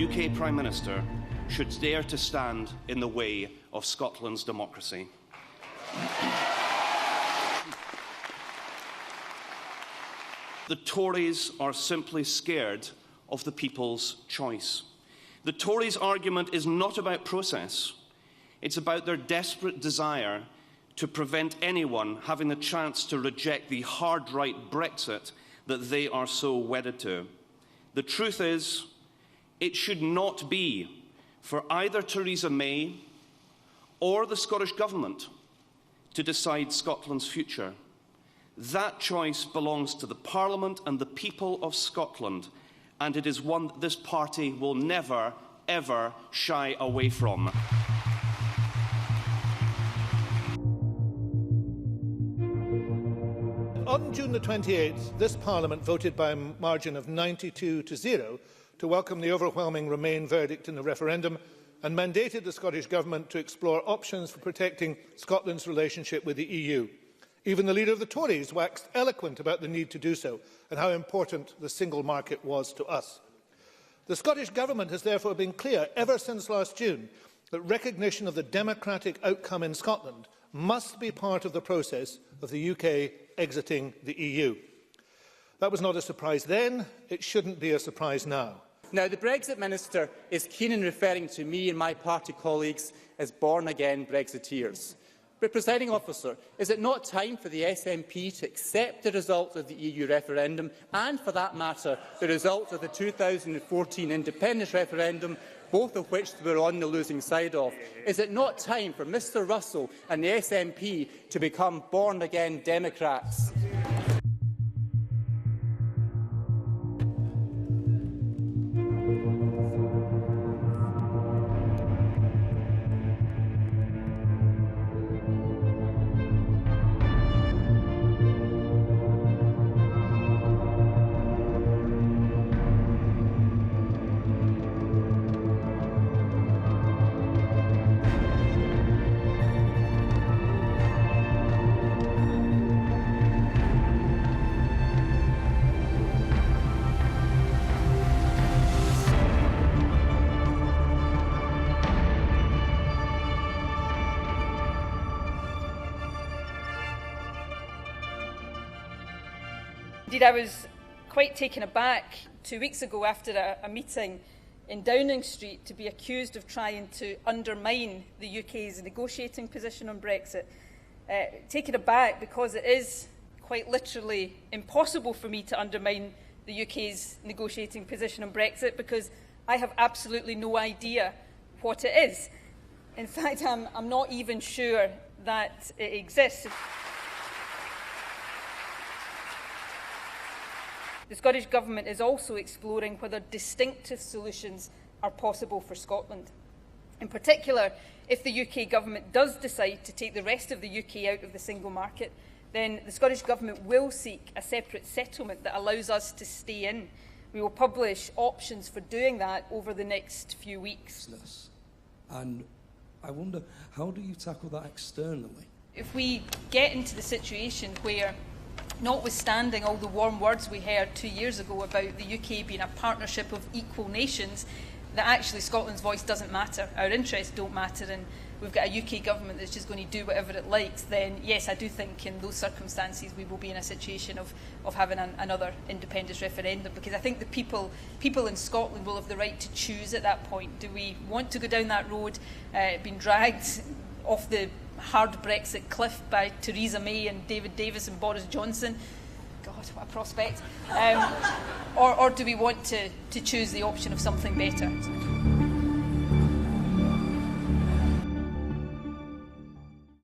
UK Prime Minister should dare to stand in the way of Scotland's democracy. The Tories are simply scared of the people's choice. The Tories' argument is not about process. It's about their desperate desire to prevent anyone having the chance to reject the hard-right Brexit that they are so wedded to. The truth is, it should not be for either Theresa May or the Scottish Government to decide Scotland's future. That choice belongs to the Parliament and the people of Scotland, and it is one that this party will never, ever shy away from. On June the 28th, this Parliament voted by a margin of 92-0 to welcome the overwhelming Remain verdict in the referendum and mandated the Scottish Government to explore options for protecting Scotland's relationship with the EU. Even the leader of the Tories waxed eloquent about the need to do so and how important the single market was to us. The Scottish Government has therefore been clear ever since last June that recognition of the democratic outcome in Scotland must be part of the process of the UK exiting the EU. That was not a surprise then. It shouldn't be a surprise now. Now, the Brexit Minister is keen in referring to me and my party colleagues as born-again Brexiteers. But, Presiding Officer, is it not time for the SNP to accept the result of the EU referendum and, for that matter, the result of the 2014 independence referendum, both of which they were on the losing side of? Is it not time for Mr Russell and the SNP to become born-again Democrats? Indeed, I was quite taken aback 2 weeks ago after a meeting in Downing Street to be accused of trying to undermine the UK's negotiating position on Brexit. Taken aback because it is quite literally impossible for me to undermine the UK's negotiating position on Brexit because I have absolutely no idea what it is. In fact, I'm not even sure that it exists. The Scottish Government is also exploring whether distinctive solutions are possible for Scotland. In particular, if the UK Government does decide to take the rest of the UK out of the single market, then the Scottish Government will seek a separate settlement that allows us to stay in. We will publish options for doing that over the next few weeks. And I wonder, how do you tackle that externally? If we get into the situation where, notwithstanding all the warm words we heard 2 years ago about the UK being a partnership of equal nations, that actually Scotland's voice doesn't matter, our interests don't matter, and we've got a UK government that's just going to do whatever it likes, then yes, I do think in those circumstances we will be in a situation of having another independence referendum, because I think the people in Scotland will have the right to choose at that point. Do we want to go down that road, being dragged off the hard Brexit cliff by Theresa May and David Davis and Boris Johnson? God, what a prospect. Or do we want to choose the option of something better?